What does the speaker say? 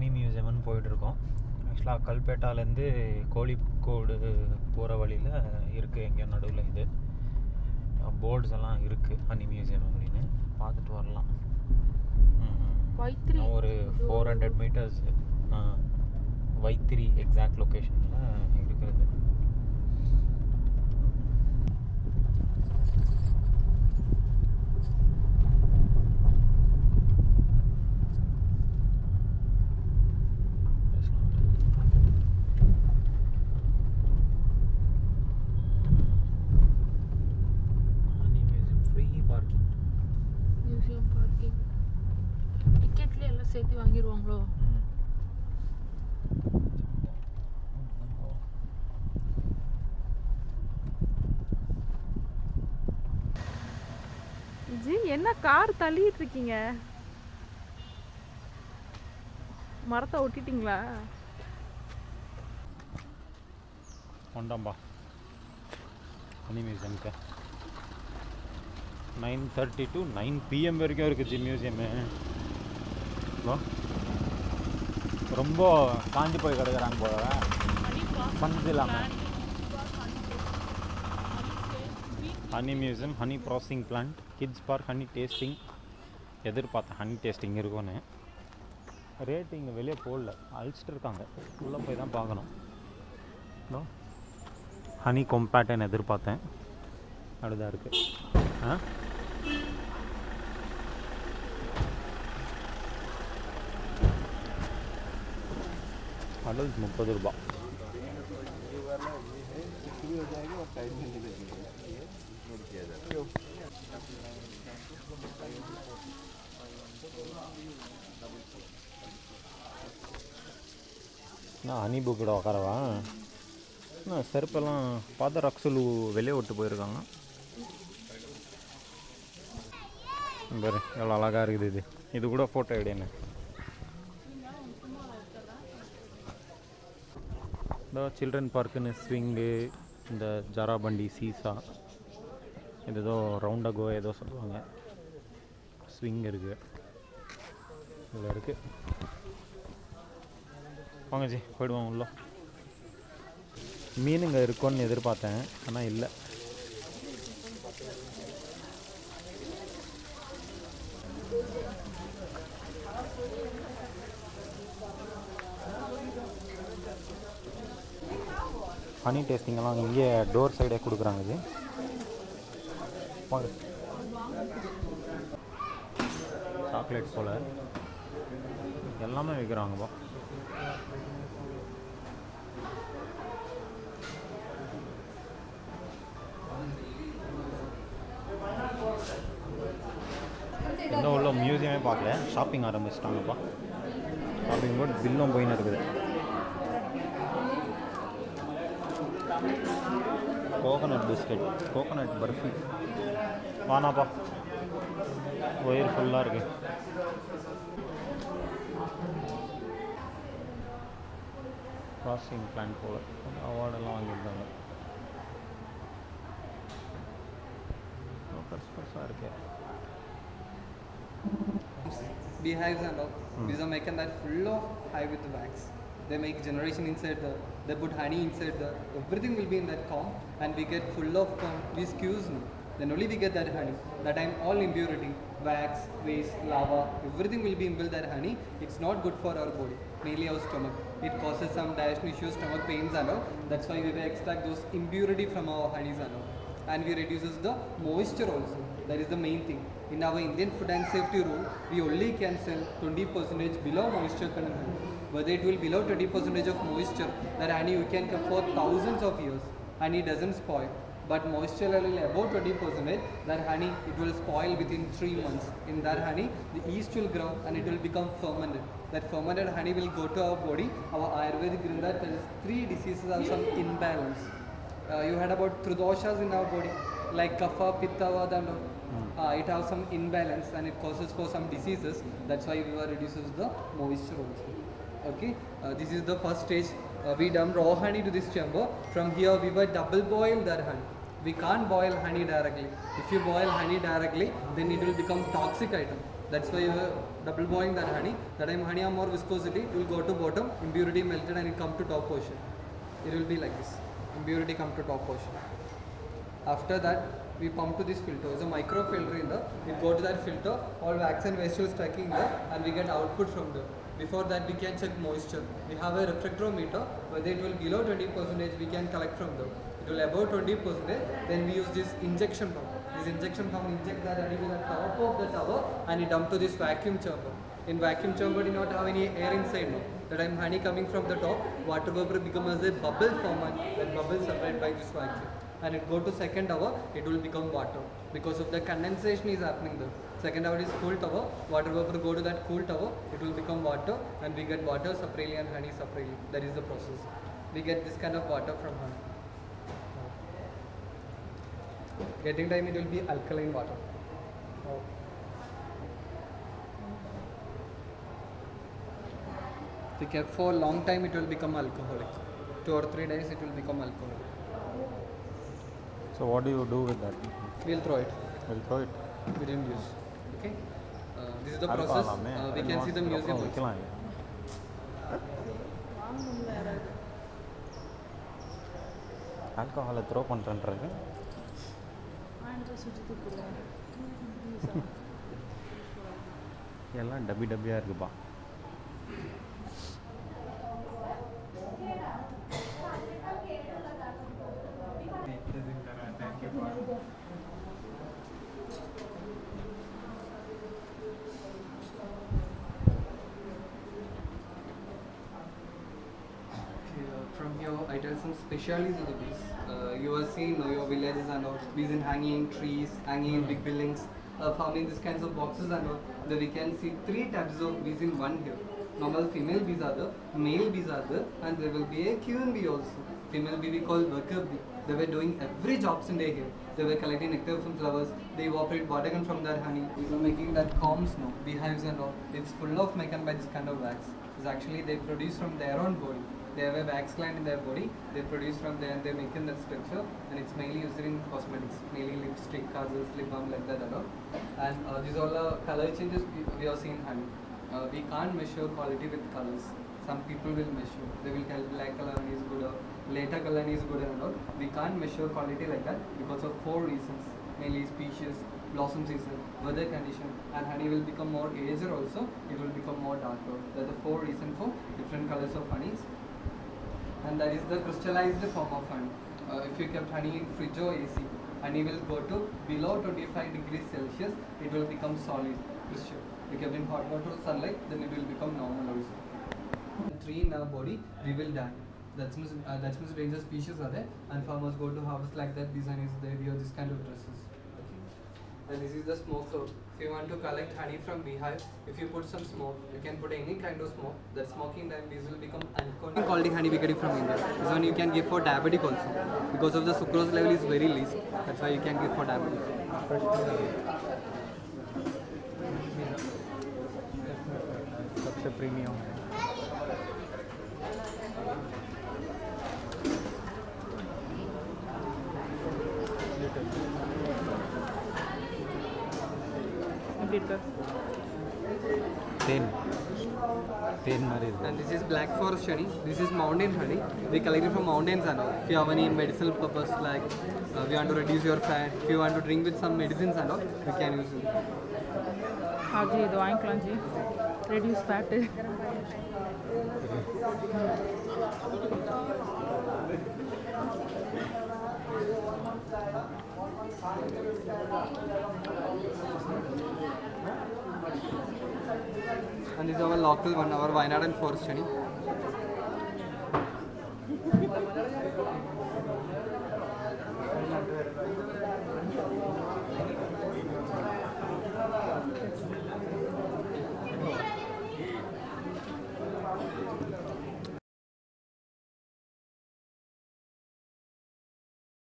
Honey மியூசியம்னு போயிட்டுருக்கோம். ஆக்சுவலாக கல்பேட்டாலேருந்து கோழிக்கோடு போகிற வழியில் இருக்குது. எங்கே நடுவில் இது போர்ட்ஸ் எல்லாம் இருக்குது, ஹனி மியூசியம் அப்படின்னு பார்த்துட்டு வரலாம். ஒரு 400 மீட்டர்ஸ் வைத்திரி எக்ஸாக்ட் லொக்கேஷனில் இருக்கிறது. டிக்கெட்ல எல்லாம் சேர்த்து வாங்கிடுவாங்களோ? ஜி என்ன கார் தள்ளிட்டு இருக்கீங்க? மரத்தை ஒட்டிட்டீங்களா? ஒண்டாம்பா ஹனி மியூசியம்க்கு 9:30 to 9 PM வரைக்கும் இருக்குது மியூசியமு. ரொம்ப காஞ்சி போய் கிடக்குறாங்க போல ஃபண்ட்ஸ் இல்லாமல். Honey museum, honey processing plant, kids park, honey tasting. எதிர்பார்த்தேன் ஹனி டேஸ்டிங் இருக்கும்னு. ரேட்டு இங்கே வெளியே போடல, அழிச்சிட்டு இருக்காங்க. உள்ளே போய் தான் பார்க்கணும். ஹனி கொம்பேட்டன் எதிர்பார்த்தேன், அப்படிதான் இருக்குது. அடல்ட் 30 ரூபா. நான் ஹனி புக்கோட உட்காரவா? செருப்பெல்லாம் பாத ரக்ஸலு வெளியே விட்டு போயிருக்காங்க. பாரு எவ்வளோ அழகாக இருக்குது. இது கூட ஃபோட்டோ எடுன்னு. இந்த சில்ட்ரன் பார்க்குன்னு ஸ்விங்கு, இந்த ஜராபண்டி, சீசா, இது ஏதோ ரவுண்டகோ ஏதோ சொல்லுவாங்க. ஸ்விங் இருக்குது, இதில் இருக்குது. வாங்க ஜி போயிடுவோம் உள்ள. மீனுங்க இருக்கும்னு எதிர்பார்த்தேன், ஆனால் இல்லை. ஹனி டேஸ்டிங்கெல்லாம் இங்கே டோர் சைடே கொடுக்குறாங்க. இது சாக்லேட் போல் எல்லாமே விற்கிறாங்கப்பா. எந்த உள்ள மியூசியமே பார்க்கல, ஷாப்பிங் ஆரம்பிச்சிட்டாங்கப்பா. ஷாப்பிங் போட்டு பில்லும் போயின்னு இருக்குது. கோகனட் பிஸ்கெட், கோகனட் பர்ஃபி வானாப்பா, ஒயர் ஃபுல்லாக இருக்குது. ப்ராசஸிங் பிளான்ட் போல் அவார்டெல்லாம் வாங்கியிருந்தாங்க. பெருசாக இருக்கு. Beehives and all. These are making that full of hive with wax. They make generation inside the, they put honey inside the, everything will be in that comb, and we get full of comb. We squeeze me, then only we get that honey. That time all impurity, wax, waste, lava, everything will be inbuilt that honey. It's not good for our body, mainly our stomach. It causes some digestion issues, stomach pains and all. That's why we will extract those impurity from our honeys and all. And we reduces the moisture also. That is the main thing. In our Indian food and safety rule, we only can sell 20% below moisture content. Whether it will below 20% of moisture, that honey you can keep for thousands of years. Honey doesn't spoil. But moisture level above 20%, that honey it will spoil within 3 months. In that honey, the yeast will grow and it will become fermented. That fermented honey will go to our body. Our Ayurvedic Grinda tells 3 diseases have some imbalance. You heard about tridoshas in our body, like kapha, pitta, vata, and it has some imbalance and it causes for some diseases. That's why we reduces the moisture also. Okay, this is the first stage. We dump raw honey to this chamber. From here we will double boil that honey. We can't boil honey directly. If you boil honey directly, then it will become toxic item. That's why you are double boiling that honey. That time honey have more viscosity, it will go to bottom, impurity melted and it come to top portion. It will be like this. Impurity come to top portion. After that, we pump to this filter. It's a micro filter in there. We go to that filter, all wax and waste will stacking there, and we get output from there. Before that, we can check moisture. We have a refractometer. Whether it will below 20%, we can collect from there. It will above 20%, then we use this injection pump. This injection pump inject that honey to the top of the tower and it dump to this vacuum chamber. In vacuum chamber, do not have any air inside now. The time honey coming from the top, water vapor becomes as a bubble form and that bubble separated by this vacuum. And it go to second tower, it will become water. Because of the condensation is happening there. Second tower is cool tower, water vapor go to that cool tower, it will become water and we get water separately and honey separately. That is the process. We get this kind of water from honey. Getting time it will be alkaline water. If we kept for a long time it will become alcoholic. 2 or 3 days it will become alcoholic. So what do you do with that? We'll throw it. We'll throw it. We didn't use. Okay. This is the process. We can see the museum also. ஆல்கஹாலை throw பண்ணுறன்றது எல்லாம் டப்பி டப்பியாக இருக்குப்பா. From here, I tell some specialities of the bees. You are seeing your villages and all, bees in hanging in trees, hanging in big buildings, found in these kinds of boxes and all. Then we can see 3 types of bees in one here. Normal female bees are there, male bees are there, and there will be a queen bee also. Female bee we call worker bee. They were doing every jobs in day here. They were collecting nectar from flowers, they evaporate bottom from their honey. These are making that combs now, beehives and all. It's full of making by this kind of wax. It's actually they produce from their own body. They have a wax gland in their body, they produce from there and they make in that structure and it's mainly used in cosmetics, mainly lipstick, kajals, lip balm like that and all. And these all color changes we have seen honey. We can't measure quality with colors. Some people will measure, they will tell black color honey is good or later color honey is good and all. We can't measure quality like that because of 4 reasons, mainly species, blossom season, weather condition, and honey will become more aged also, it will become more darker. That are the 4 reasons for different colors of honeys. And that is the crystallized form of honey. If you kept honey in fridge or AC, honey will go to below 25 degrees Celsius, it will become solid crystal. If you kept in hot water or sunlight, then it will become normal also. 3 in our body, we will die. That's means dangerous species are there, and farmers go to harvest like that. These honeys, they wear this kind of dresses. Okay. And this is the smoke source. If you want to collect honey from beehive, if you put some smoke, you can put any kind of smoke. That smoking time bees will become unconscious. Quality honey we get from India. This one you can give for diabetic also. Because of the sucrose level is very least. That's why you can give for diabetic. सबसे premium है. Ten and this is black forest honey. This is mountain honey. We collect it from mountains and all. If you have any medicinal purpose like we want to reduce your fat, if you want to drink with some medicines and all, we can use it. हाँ जी ये वांगलाम जी reduce fat. And this is our local one, our Wayanad and forest honey.